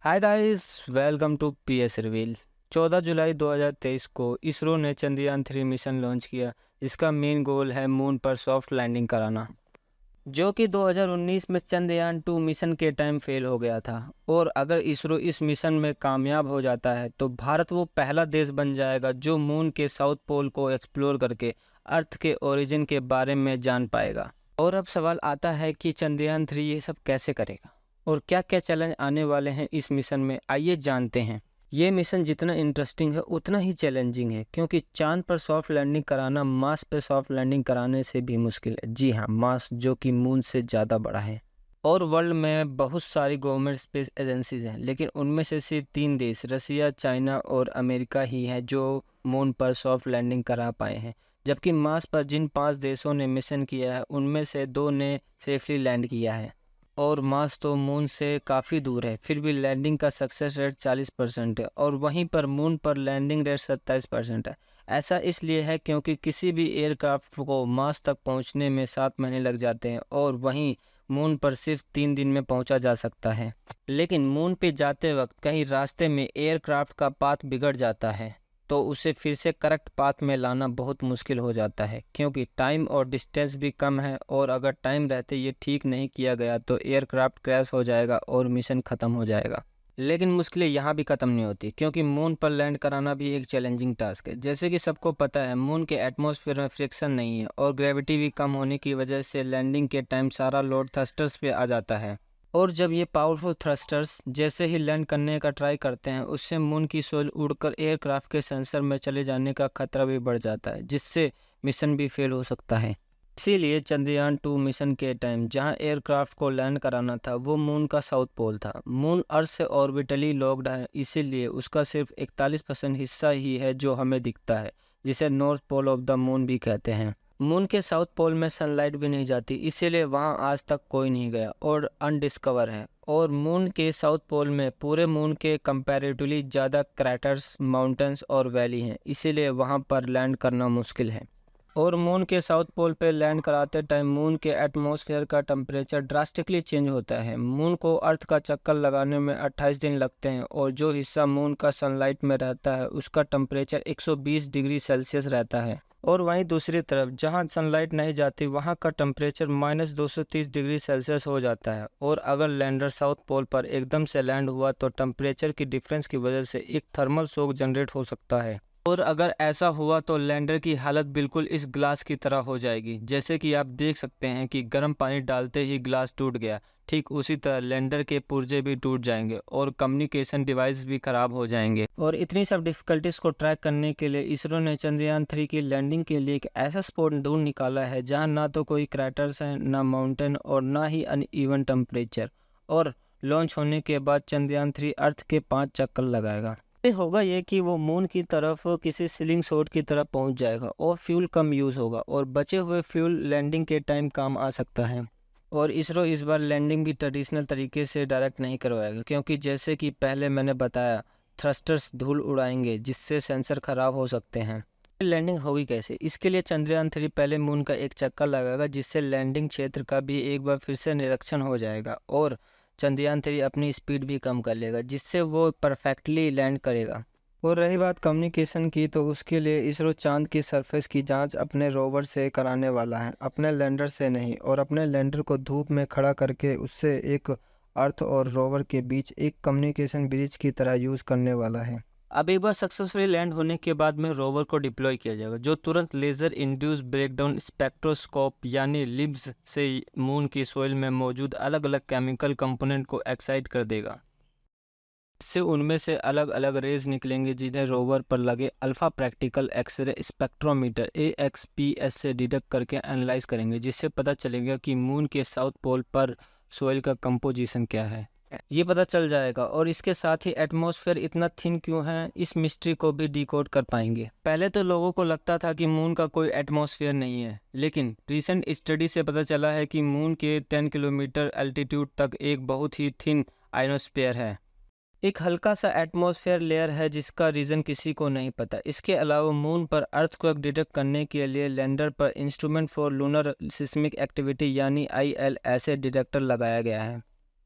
Hi guys, welcome to PS reveal. 14 जुलाई 2023 को इसरो ने चंद्रयान 3 मिशन लॉन्च किया, जिसका मेन गोल है मून पर सॉफ्ट लैंडिंग कराना, जो कि 2019 में चंद्रयान 2 मिशन के टाइम फेल हो गया था। और अगर इसरो इस मिशन में कामयाब हो जाता है तो भारत वो पहला देश बन जाएगा जो मून के साउथ पोल को एक्सप्लोर करके अर्थ के ओरिजिन के बारे में जान पाएगा। और अब सवाल आता है कि चंद्रयान 3 ये सब कैसे करेगा और क्या क्या चैलेंज आने वाले हैं इस मिशन में। आइए जानते हैं। ये मिशन जितना इंटरेस्टिंग है उतना ही चैलेंजिंग है, क्योंकि चांद पर सॉफ्ट लैंडिंग कराना मार्स पे सॉफ्ट लैंडिंग कराने से भी मुश्किल है। जी हाँ, मार्स जो कि मून से ज़्यादा बड़ा है। और वर्ल्ड में बहुत सारी गवर्नमेंट स्पेस एजेंसीज हैं, लेकिन उनमें से सिर्फ 3 देश रसिया, चाइना और अमेरिका ही हैं जो मून पर सॉफ्ट लैंडिंग करा पाए हैं। जबकि मार्स पर जिन 5 देशों ने मिशन किया है उनमें से 2 ने सेफली लैंड किया है। और मार्स तो मून से काफ़ी दूर है, फिर भी लैंडिंग का सक्सेस रेट 40% है, और वहीं पर मून पर लैंडिंग रेट 27% है। ऐसा इसलिए है क्योंकि किसी भी एयरक्राफ्ट को मार्स तक पहुंचने में 7 महीने लग जाते हैं, और वहीं मून पर सिर्फ 3 दिन में पहुंचा जा सकता है। लेकिन मून पे जाते वक्त कहीं रास्ते में एयरक्राफ्ट का पाथ बिगड़ जाता है तो उसे फिर से करेक्ट पाथ में लाना बहुत मुश्किल हो जाता है, क्योंकि टाइम और डिस्टेंस भी कम है। और अगर टाइम रहते ये ठीक नहीं किया गया तो एयरक्राफ्ट क्रैश हो जाएगा और मिशन ख़त्म हो जाएगा। लेकिन मुश्किलें यहाँ भी ख़त्म नहीं होती, क्योंकि मून पर लैंड कराना भी एक चैलेंजिंग टास्क है। जैसे कि सबको पता है, मून के एटमॉस्फेयर में फ्रिक्शन नहीं है और ग्रेविटी भी कम होने की वजह से लैंडिंग के टाइम सारा लोड थ्रस्टर्स पे आ जाता है। और जब ये पावरफुल थ्रस्टर्स जैसे ही लैंड करने का ट्राई करते हैं, उससे मून की सोल उड़कर एयरक्राफ्ट के सेंसर में चले जाने का खतरा भी बढ़ जाता है, जिससे मिशन भी फेल हो सकता है। इसीलिए चंद्रयान 2 मिशन के टाइम जहां एयरक्राफ्ट को लैंड कराना था वो मून का साउथ पोल था। मून अर्थ से ऑर्बिटली लॉक्ड है, इसीलिए उसका सिर्फ 41% हिस्सा ही है जो हमें दिखता है, जिसे north pole of the moon भी कहते हैं। मून के साउथ पोल में सनलाइट भी नहीं जाती, इसीलिए वहां आज तक कोई नहीं गया और अनडिस्कवर है। और मून के साउथ पोल में पूरे मून के कंपैरेटिवली ज़्यादा क्रैटर्स, माउंटेन्स और वैली हैं, इसीलिए वहां पर लैंड करना मुश्किल है। और मून के साउथ पोल पे लैंड कराते टाइम मून के एटमॉस्फेयर का टेम्परेचर ड्रास्टिकली चेंज होता है। मून को अर्थ का चक्कर लगाने में 28 दिन लगते हैं, और जो हिस्सा मून का सनलाइट में रहता है उसका टेम्परेचर 120 डिग्री सेल्सियस रहता है। और वहीं दूसरी तरफ जहां सनलाइट नहीं जाती वहां का टेम्परेचर -230 डिग्री सेल्सियस हो जाता है। और अगर लैंडर साउथ पोल पर एकदम से लैंड हुआ तो टेम्परेचर की डिफरेंस की वजह से एक थर्मल शॉक जनरेट हो सकता है। और अगर ऐसा हुआ तो लैंडर की हालत बिल्कुल इस ग्लास की तरह हो जाएगी। जैसे कि आप देख सकते हैं कि गर्म पानी डालते ही ग्लास टूट गया, ठीक उसी तरह लैंडर के पुर्जे भी टूट जाएंगे और कम्युनिकेशन डिवाइस भी खराब हो जाएंगे। और इतनी सब डिफिकल्टीज को ट्रैक करने के लिए इसरो ने चंद्रयान 3 की लैंडिंग के लिए एक ऐसा स्पॉट ढूंढ निकाला है जहां ना तो कोई क्रैटर्स हैं, ना माउंटेन और ना ही अनइवन टेम्परेचर। और लॉन्च होने के बाद चंद्रयान 3 अर्थ के 5 चक्कर लगाएगा। ये होगा ये कि वो मून की तरफ किसी स्लिंग शॉट की तरफ पहुंच जाएगा और फ्यूल कम यूज़ होगा, और बचे हुए फ्यूल लैंडिंग के टाइम काम आ सकता है। और इसरो इस बार लैंडिंग भी ट्रेडिशनल तरीके से डायरेक्ट नहीं करवाएगा, क्योंकि जैसे कि पहले मैंने बताया, थ्रस्टर्स धूल उड़ाएंगे जिससे सेंसर खराब हो सकते हैं। लैंडिंग होगी कैसे? इसके लिए चंद्रयान 3 पहले मून का एक चक्कर लगाएगा, जिससे लैंडिंग क्षेत्र का भी एक बार फिर से निरीक्षण हो जाएगा। और चंद्रयान 3 अपनी स्पीड भी कम कर लेगा, जिससे वो परफेक्टली लैंड करेगा। और रही बात कम्युनिकेशन की, तो उसके लिए इसरो चांद की सरफेस की जांच अपने रोवर से कराने वाला है, अपने लैंडर से नहीं। और अपने लैंडर को धूप में खड़ा करके उससे एक अर्थ और रोवर के बीच एक कम्युनिकेशन ब्रिज की तरह यूज़ करने वाला है। अब एक बार सक्सेसफुली लैंड होने के बाद में रोवर को डिप्लॉय किया जाएगा, जो तुरंत लेज़र इंड्यूस ब्रेकडाउन स्पेक्ट्रोस्कोप यानी लिब्स से मून की सोइल में मौजूद अलग अलग केमिकल कंपोनेंट को एक्साइट कर देगा। इससे उनमें से अलग अलग रेज निकलेंगे, जिन्हें रोवर पर लगे alpha particle X ray spectrometer AXPS से डिटेक्ट करके एनालाइज करेंगे, जिससे पता चलेगा कि मून के साउथ पोल पर सोइल का कंपोजिशन क्या है। ये पता चल जाएगा। और इसके साथ ही एटमॉस्फेयर इतना थिन क्यों है, इस मिस्ट्री को भी डिकोड कर पाएंगे। पहले तो लोगों को लगता था कि मून का कोई एटमॉस्फेयर नहीं है, लेकिन रिसेंट स्टडी से पता चला है कि मून के 10 किलोमीटर एल्टीट्यूड तक एक बहुत ही थिन आयनोस्फेयर है। एक हल्का सा एटमॉस्फेयर लेयर है जिसका रीज़न किसी को नहीं पता। इसके अलावा मून पर अर्थक्वेक डिटेक्ट करने के लिए लैंडर पर instrument for lunar seismic activity यानी ILSA डिटेक्टर लगाया गया है।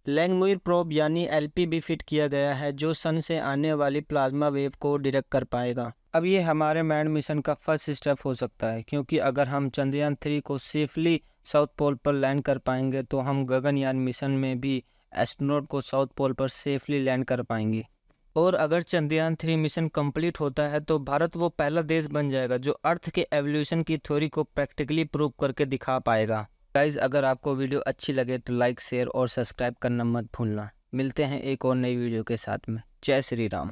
लैंगमुइर प्रोब यानी LP भी फिट किया गया है जो सन से आने वाली प्लाज्मा वेव को डिटेक्ट कर पाएगा। अब ये हमारे मैंड मिशन का फर्स्ट स्टेप हो सकता है, क्योंकि अगर हम चंद्रयान 3 को सेफली साउथ पोल पर लैंड कर पाएंगे तो हम गगनयान मिशन में भी एस्ट्रोनॉट को साउथ पोल पर सेफली लैंड कर पाएंगे। और अगर चंद्रयान 3 मिशन कंप्लीट होता है तो भारत वो पहला देश बन जाएगा जो अर्थ के एवोल्यूशन की थ्योरी को प्रैक्टिकली प्रूव करके दिखा पाएगा। गाइज, अगर आपको वीडियो अच्छी लगे तो लाइक, शेयर और सब्सक्राइब करना मत भूलना। मिलते हैं एक और नई वीडियो के साथ में। जय श्री राम।